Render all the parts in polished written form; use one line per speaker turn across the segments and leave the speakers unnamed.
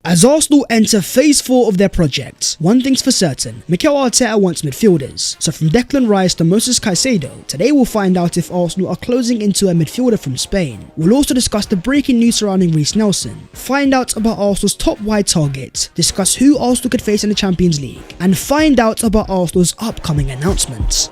As Arsenal enter phase 4 of their project, one thing's for certain, Mikel Arteta wants midfielders. So from Declan Rice to Moses Caicedo, today we'll find out if Arsenal are closing into a midfielder from Spain. We'll also discuss the breaking news surrounding Reiss Nelson, find out about Arsenal's top wide target, discuss who Arsenal could face in the Champions League, and find out about Arsenal's upcoming announcements.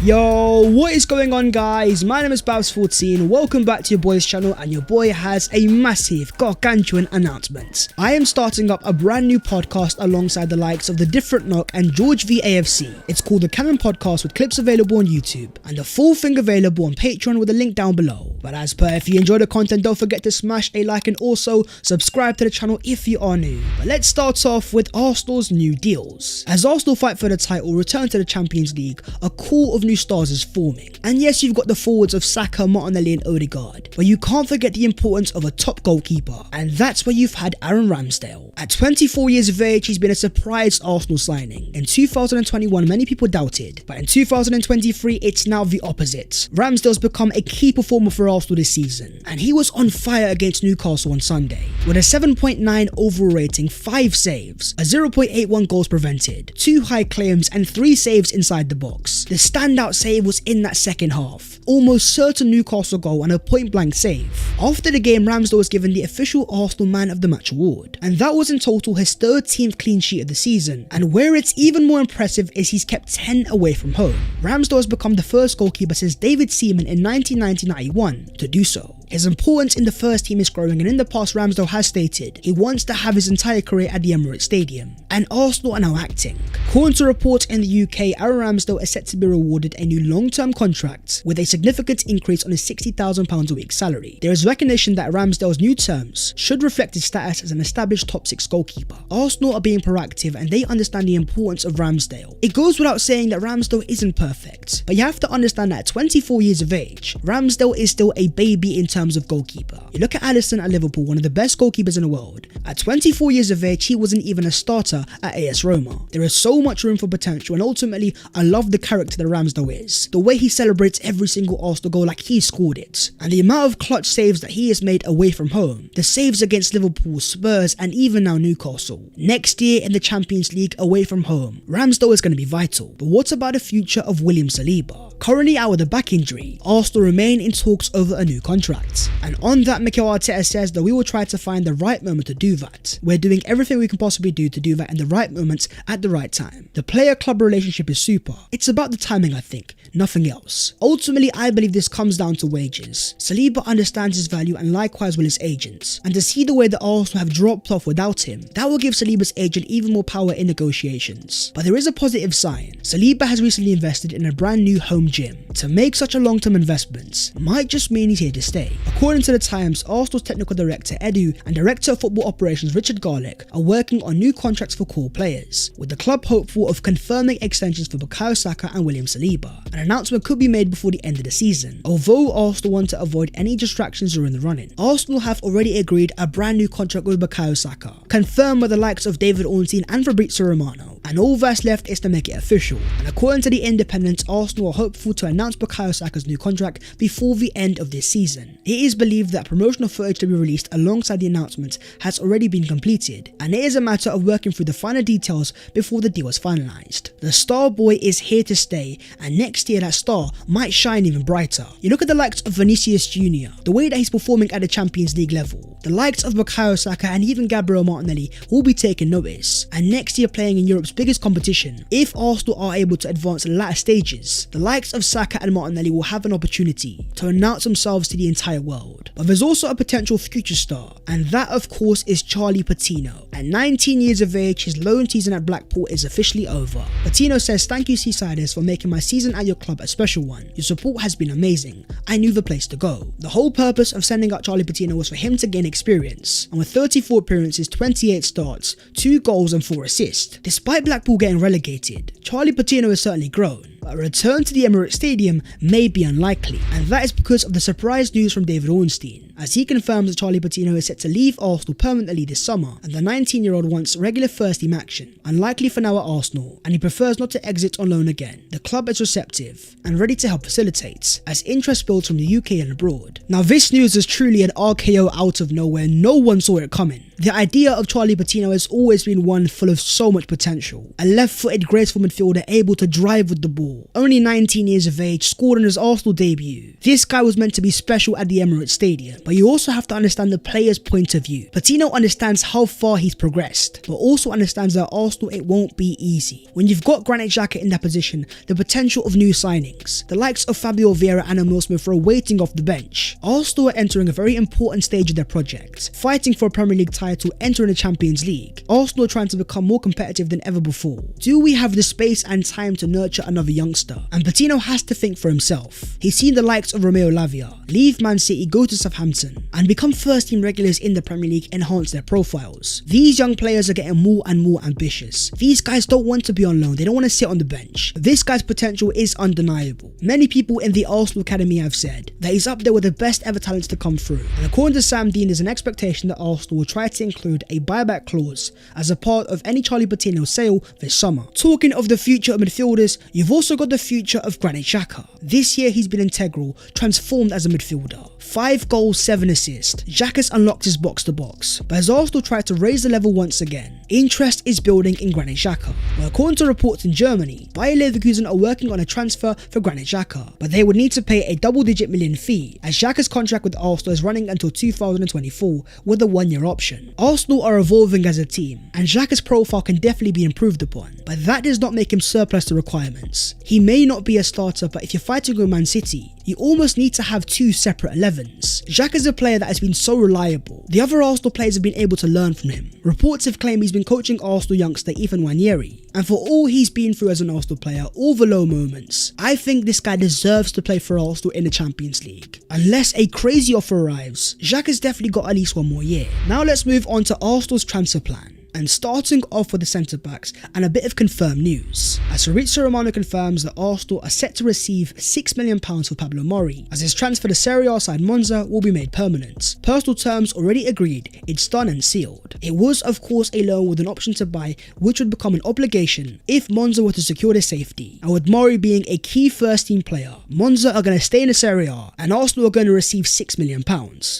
Yo, what is going on guys? My name is Babs14, welcome back to your boy's channel, and your boy has a massive gargantuan announcement. I am starting up a brand new podcast alongside the likes of The Different Knock and George v AFC. It's called The Cannon Podcast with clips available on YouTube and the full thing available on Patreon with a link down below. But as per, if you enjoy the content, don't forget to smash a like and also subscribe to the channel if you are new. But let's start off with Arsenal's new deals. As Arsenal fight for the title, return to the Champions League, a core of new stars is forming. And yes, you've got the forwards of Xhaka, Martinelli and Odegaard, but you can't forget the importance of a top goalkeeper, and that's where you've had Aaron Ramsdale. At 24 years of age, he's been a surprise Arsenal signing. In 2021, many people doubted, but in 2023, it's now the opposite. Ramsdale's become a key performer for Arsenal this season, and he was on fire against Newcastle on Sunday. With a 7.9 overall rating, 5 saves, a 0.81 goals prevented, 2 high claims and 3 saves inside the box. The standout save was in that second half, almost certain Newcastle goal and a point blank save. After the game, Ramsdale was given the official Arsenal Man of the Match award, and that was in total his 13th clean sheet of the season. And where it's even more impressive is he's kept 10 away from home. Ramsdale has become the first goalkeeper since David Seaman in 1990-91 to do so. His importance in the first team is growing, and in the past Ramsdale has stated he wants to have his entire career at the Emirates Stadium, and Arsenal are now acting. According to reports in the UK, Aaron Ramsdale is set to be rewarded a new long-term contract with a significant increase on his £60,000 a week salary. There is recognition that Ramsdale's new terms should reflect his status as an established top 6 goalkeeper. Arsenal are being proactive and they understand the importance of Ramsdale. It goes without saying that Ramsdale isn't perfect, but you have to understand that at 24 years of age, Ramsdale is still a baby in terms of goalkeeper. You look at Alisson at Liverpool, one of the best goalkeepers in the world. At 24 years of age, he wasn't even a starter at AS Roma. There is so much room for potential, and ultimately, I love the character that Ramsdale is. The way he celebrates every single Arsenal goal like he scored it, and the amount of clutch saves that he has made away from home. The saves against Liverpool, Spurs, and even now Newcastle. Next year in the Champions League away from home, Ramsdale is going to be vital. But what about the future of William Saliba? Currently out with a back injury, Arsenal remain in talks over a new contract. And on that, Mikel Arteta says that we will try to find the right moment to do that. We're doing everything we can possibly do to do that in the right moments at the right time. The player-club relationship is super. It's about the timing, I think, nothing else. Ultimately, I believe this comes down to wages. Saliba understands his value, and likewise will his agents. And to see the way that Arsenal have dropped off without him, that will give Saliba's agent even more power in negotiations. But there is a positive sign. Saliba has recently invested in a brand new home gym. To make such a long-term investment might just mean he's here to stay. According to the Times, Arsenal's technical director Edu and director of football operations Richard Garlick are working on new contracts for core players, with the club hopeful of confirming extensions for Bukayo Saka and William Saliba. An announcement could be made before the end of the season, although Arsenal want to avoid any distractions during the run-in. Arsenal have already agreed a brand new contract with Bukayo Saka, confirmed by the likes of David Ornstein and Fabrizio Romano, and all that's left is to make it official. And according to the Independent, Arsenal are hopeful to announce Bukayo Saka's new contract before the end of this season. It is believed that promotional footage to be released alongside the announcement has already been completed, and it is a matter of working through the final details before the deal is finalised. The star boy is here to stay, and next year that star might shine even brighter. You look at the likes of Vinicius Jr., the way that he's performing at the Champions League level. The likes of Bukayo Saka and even Gabriel Martinelli will be taking notice, and next year playing in Europe's biggest competition, if Arsenal are able to advance to the latter stages, the likes of Saka and Martinelli will have an opportunity to announce themselves to the entire world. But there's also a potential future star, and that of course is Charlie Patino. At 19 years of age, his loan season at Blackpool is officially over. Patino says, "Thank you Seasiders for making my season at your club a special one. Your support has been amazing. I knew the place to go." The whole purpose of sending out Charlie Patino was for him to gain experience, and with 34 appearances, 28 starts, 2 goals and 4 assists. Despite Blackpool getting relegated, Charlie Patino has certainly grown. but a return to the Emirates Stadium may be unlikely, and that is because of the surprise news from David Ornstein, as he confirms that Charlie Patino is set to leave Arsenal permanently this summer, and the 19-year-old wants regular first team action, unlikely for now at Arsenal, and he prefers not to exit on loan again. The club is receptive and ready to help facilitate, as interest builds from the UK and abroad. Now this news is truly an RKO out of nowhere, no one saw it coming. The idea of Charlie Patino has always been one full of so much potential. A left-footed graceful midfielder able to drive with the ball. Only 19 years of age, scored on his Arsenal debut. This guy was meant to be special at the Emirates Stadium, but you also have to understand the player's point of view. Patino understands how far he's progressed, but also understands that at Arsenal it won't be easy. When you've got Granit Xhaka in that position, the potential of new signings, the likes of Fabio Vieira and Emil Smith are waiting off the bench. Arsenal are entering a very important stage of their project, fighting for a Premier League title, entering the Champions League. Arsenal are trying to become more competitive than ever before. Do we have the space and time to nurture another youngster? And Patino has to think for himself. He's seen the likes of Romeo Lavia leave Man City, go to Southampton, and become first team regulars in the Premier League, enhance their profiles. These young players are getting more and more ambitious. These guys don't want to be on loan, they don't want to sit on the bench. This guy's potential is undeniable. Many people in the Arsenal Academy have said that he's up there with the best ever talents to come through, and according to Sam Dean, there's an expectation that Arsenal will try to include a buyback clause as a part of any Charlie Patino sale this summer. Talking of the future of midfielders, you've also got the future of Granit Xhaka. This year he's been integral, transformed as a midfielder. 5 goals, 7 assists. Xhaka's unlocked his box to box, but as Arsenal try to raise the level once again, interest is building in Granit Xhaka. Well, according to reports in Germany, Bayer Leverkusen are working on a transfer for Granit Xhaka, but they would need to pay a double-digit million fee, as Xhaka's contract with Arsenal is running until 2024 with a 1-year option. Arsenal are evolving as a team, and Xhaka's profile can definitely be improved upon, but that does not make him surplus to requirements. He may not be a starter, but if you're fighting with Man City, you almost need to have 2 separate 11s. Xhaka is a player that has been so reliable. The other Arsenal players have been able to learn from him. Reports have claimed he's been coaching Arsenal youngster Ethan Nwaneri, and for all he's been through as an Arsenal player, all the low moments, I think this guy deserves to play for Arsenal in the Champions League. Unless a crazy offer arrives, Xhaka's definitely got at least 1 more year. Now let's move on to Arsenal's transfer plan. And starting off with the centre-backs and a bit of confirmed news, as Fabrizio Romano confirms that Arsenal are set to receive £6 million for Pablo Mori, as his transfer to Serie A side Monza will be made permanent. Personal terms already agreed, it's done and sealed. It was of course a loan with an option to buy, which would become an obligation if Monza were to secure their safety, and with Mori being a key first team player, Monza are going to stay in the Serie A and Arsenal are going to receive £6 million.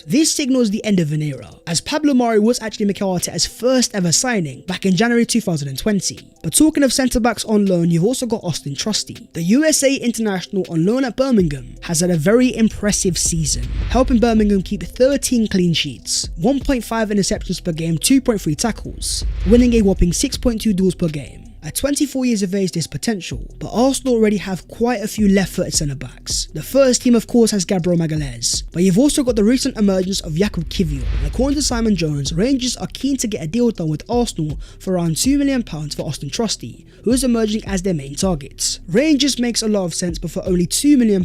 This signals the end of an era, as Pablo Mori was actually Mikel Arteta's first ever signing back in January 2020. But talking of centre-backs on loan, you've also got Austin Trusty. The USA international on loan at Birmingham has had a very impressive season, helping Birmingham keep 13 clean sheets, 1.5 interceptions per game, 2.3 tackles, winning a whopping 6.2 duels per game. At 24 years of age, there's potential, but Arsenal already have quite a few left-footed centre-backs. The first team of course has Gabriel Magalhaes, but you've also got the recent emergence of Jakub Kiwior, and according to Simon Jones, Rangers are keen to get a deal done with Arsenal for around £2 million for Austin Trusty, who is emerging as their main target. Rangers makes a lot of sense, but for only £2 million,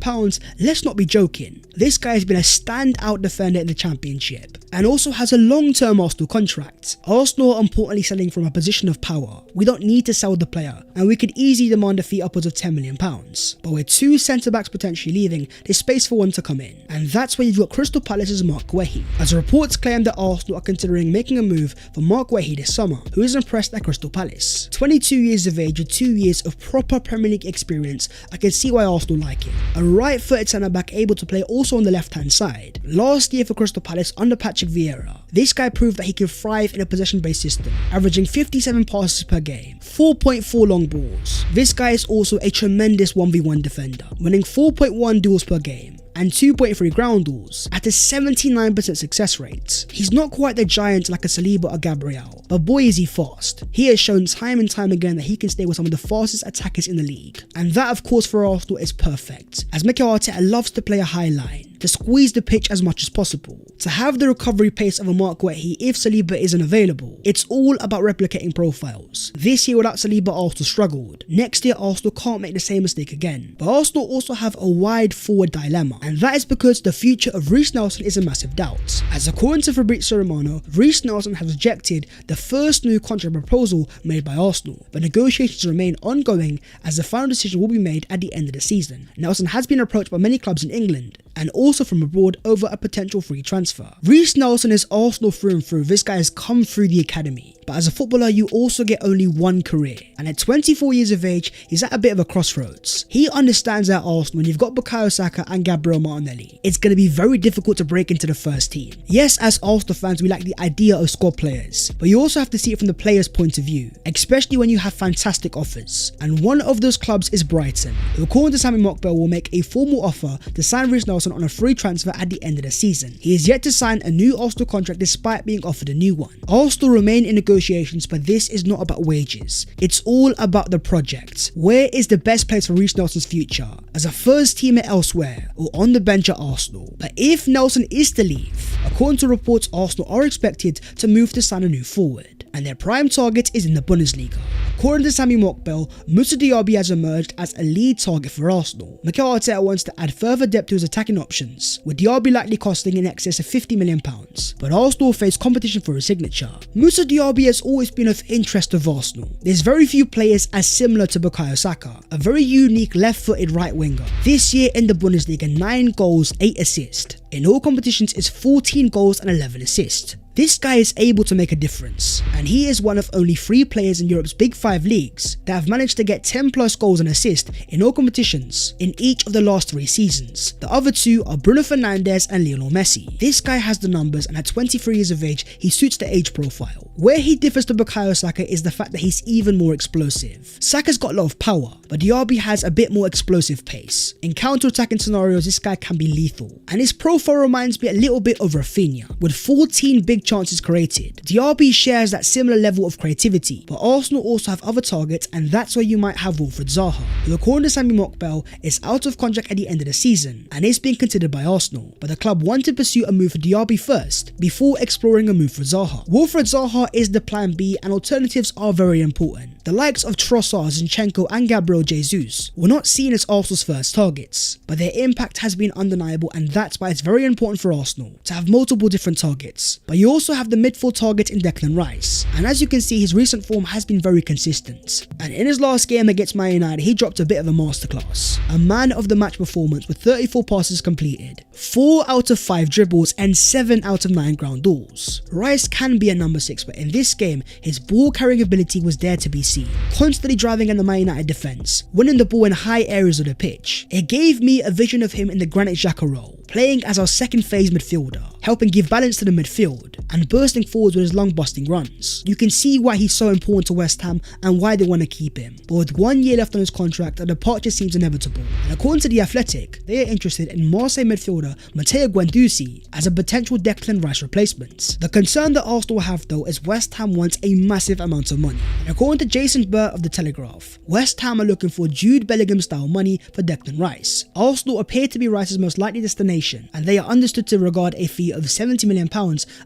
let's not be joking. This guy has been a standout defender in the Championship, and also has a long-term Arsenal contract. Arsenal are importantly selling from a position of power. We don't need to sell the player, and we could easily demand a fee upwards of £10 million. But with 2 centre-backs potentially leaving, there's space for one to come in, and that's where you've got Crystal Palace's Mark Guehi, as reports claim that Arsenal are considering making a move for Mark Guehi this summer, who is impressed at Crystal Palace. 22 years of age with 2 years of proper Premier League experience, I can see why Arsenal like him. A right-footed centre-back able to play also on the left-hand side. Last year for Crystal Palace under Patrick Vieira, this guy proved that he can thrive in a possession-based system, averaging 57 passes per game, 4.4 long balls. This guy is also a tremendous 1v1 defender, winning 4.1 duels per game and 2.3 ground duels at a 79% success rate. He's not quite the giant like a Saliba or Gabriel, but boy is he fast. He has shown time and time again that he can stay with some of the fastest attackers in the league, and that of course for Arsenal is perfect, as Mikel Arteta loves to play a high line. to squeeze the pitch as much as possible, to have the recovery pace of a Mark Guehi if Saliba isn't available. It's all about replicating profiles. This year without Saliba, Arsenal struggled. Next year, Arsenal can't make the same mistake again. But Arsenal also have a wide forward dilemma, and that is because the future of Reiss Nelson is a massive doubt. As according to Fabrizio Romano, Reiss Nelson has rejected the first new contract proposal made by Arsenal, but negotiations remain ongoing as the final decision will be made at the end of the season. Nelson has been approached by many clubs in England and also from abroad over a potential free transfer. Reiss Nelson is Arsenal through and through. This guy has come through the academy. But as a footballer, you also get only one career. And at 24 years of age, he's at a bit of a crossroads. He understands at Arsenal when you've got Bukayo Saka and Gabriel Martinelli, it's going to be very difficult to break into the first team. Yes, as Arsenal fans, we like the idea of squad players, but you also have to see it from the player's point of view, especially when you have fantastic offers. And one of those clubs is Brighton, who according to Sammy Mockbell will make a formal offer to sign Reiss Nelson on a free transfer at the end of the season. He is yet to sign a new Arsenal contract despite being offered a new one. Arsenal remain in negotiations, but this is not about wages. It's all about the project. Where is the best place for Reiss Nelson's future? As a first teamer elsewhere or on the bench at Arsenal? But if Nelson is to leave, according to reports, Arsenal are expected to move to sign a new forward, and their prime target is in the Bundesliga. According to Sammy Mockbell, Moussa Diaby has emerged as a lead target for Arsenal. Mikel Arteta wants to add further depth to his attacking options, with Diaby likely costing in excess of £50 million, but Arsenal will face competition for his signature. Moussa Diaby has always been of interest to Arsenal. There's very few players as similar to Bukayo Saka, a very unique left-footed right winger. This year in the Bundesliga, 9 goals, 8 assists. In all competitions, it's 14 goals and 11 assists. This guy is able to make a difference, and he is one of only 3 players in Europe's big 5 leagues that have managed to get 10 plus goals and assists in all competitions in each of the last 3 seasons. The other 2 are Bruno Fernandes and Lionel Messi. This guy has the numbers, and at 23 years of age, he suits the age profile. Where he differs to Bukayo Saka is the fact that he's even more explosive. Saka's got a lot of power, but Diaby has a bit more explosive pace. In counter-attacking scenarios, this guy can be lethal, and his profile reminds me a little bit of Rafinha, with 14 big chances created. Diaby shares that similar level of creativity, but Arsenal also have other targets, and that's where you might have Wilfried Zaha, who according to Sammy Mockbell is out of contract at the end of the season and is being considered by Arsenal, but the club want to pursue a move for Diaby first before exploring a move for Zaha. Wilfried Zaha is the plan B, and alternatives are very important. The likes of Trossard, Zinchenko and Gabriel Jesus were not seen as Arsenal's first targets, but their impact has been undeniable, and that's why it's very important for Arsenal to have multiple different targets. But you also have the midfield target in Declan Rice, and as you can see, his recent form has been very consistent, and in his last game against Man United, he dropped a bit of a masterclass. A man of the match performance with 34 passes completed, 4 out of 5 dribbles and 7 out of 9 ground duels. Rice can be a number 6, but in this game, his ball carrying ability was there to be seen, constantly driving in the Man United defence, winning the ball in high areas of the pitch. It gave me a vision of him in the Granit Xhaka role, playing as our second phase midfielder, helping give balance to the midfield, and bursting forwards with his long busting runs. You can see why he's so important to West Ham and why they want to keep him, but with 1 year left on his contract, a departure seems inevitable. And according to The Athletic, they are interested in Marseille midfielder Matteo Guendouzi as a potential Declan Rice replacement. The concern that Arsenal have though is West Ham wants a massive amount of money, and according to Jason Burr of The Telegraph, West Ham are looking for Jude Bellingham style money for Declan Rice. Arsenal appear to be Rice's most likely destination, and they are understood to regard a fee of £70 million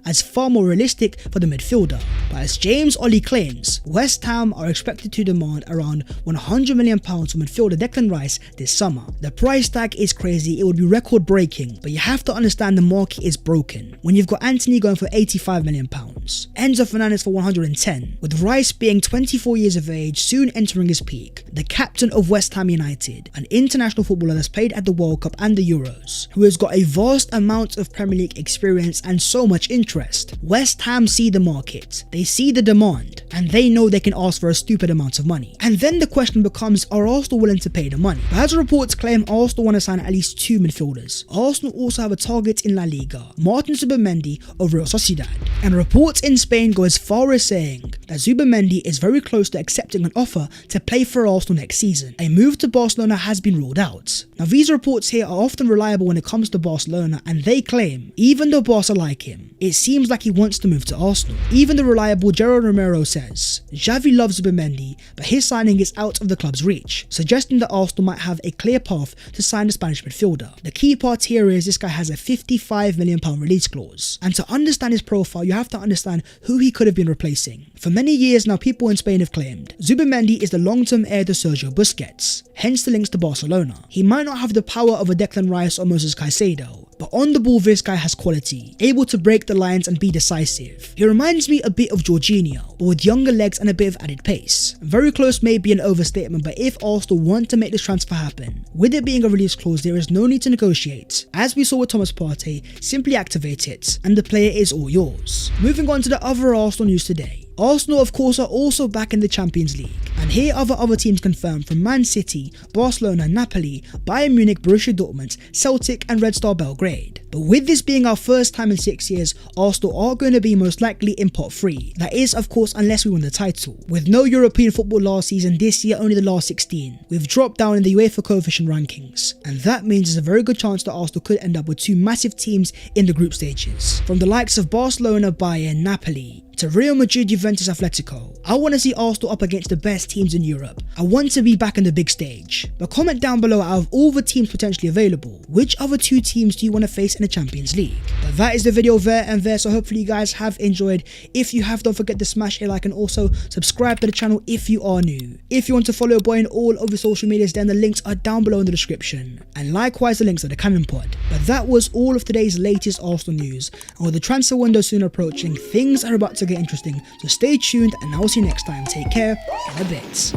as far more realistic for the midfielder. But as James Ollie claims, West Ham are expected to demand around £100 million for midfielder Declan Rice this summer. The price tag is crazy, it would be record breaking, but you have to understand the market is broken when you've got Anthony going for £85 million, Enzo Fernandez for 110, with Rice being 24 years of age, soon entering his peak, the captain of West Ham United, an international footballer that's played at the World Cup and the Euros, who has got a vast amount of Premier League experience and so much interest. West Ham see the market, they see the demand, and they know they can ask for a stupid amount of money. And then the question becomes, are Arsenal willing to pay the money? But as reports claim, Arsenal want to sign at least 2 midfielders. Arsenal also have a target in La Liga, Martin Zubimendi of Real Sociedad, and reports Reports in Spain go as far as saying that Zubimendi is very close to accepting an offer to play for Arsenal next season. A move to Barcelona has been ruled out. Now these reports here are often reliable when it comes to Barcelona, and they claim, even though Barca like him, it seems like he wants to move to Arsenal. Even the reliable Gerard Romano says, Xavi loves Zubimendi, but his signing is out of the club's reach, suggesting that Arsenal might have a clear path to sign the Spanish midfielder. The key part here is this guy has a £55 million release clause, and to understand his profile you have to understand who he could have been replacing. For many years now, people in Spain have claimed Zubimendi is the long-term heir to Sergio Busquets, hence the links to Barcelona. He might not have the power of a Declan Rice or Moses Caicedo, but on the ball this guy has quality, able to break the lines and be decisive. He reminds me a bit of Jorginho, but with younger legs and a bit of added pace. Very close may be an overstatement, but if Arsenal want to make this transfer happen, with it being a release clause, there is no need to negotiate. As we saw with Thomas Partey, simply activate it and the player is all yours. Moving on to the other Arsenal news today. Arsenal of course are also back in the Champions League, and here are the other teams confirmed from Man City, Barcelona, Napoli, Bayern Munich, Borussia Dortmund, Celtic and Red Star Belgrade. But with this being our first time in 6 years, Arsenal are going to be most likely in pot 3. That is of course unless we win the title. With no European football last season, this year only the last 16. We've dropped down in the UEFA coefficient rankings, and that means there's a very good chance that Arsenal could end up with two massive teams in the group stages. From the likes of Barcelona, Bayern, Napoli, to Real Madrid, Juventus, Atletico. I want to see Arsenal up against the best teams in Europe. I want to be back in the big stage. But comment down below, out of all the teams potentially available, which other two teams do you want to face in the Champions League? But that is the video there and there, so hopefully you guys have enjoyed. If you have, don't forget to smash a like and also subscribe to the channel if you are new. If you want to follow your boy on all of the social medias, then the links are down below in the description. And likewise the links are the Cannon Pod. But that was all of today's latest Arsenal news. And with the transfer window soon approaching, things are about to get interesting, so stay tuned and I'll see you next time. Take care, in a bit.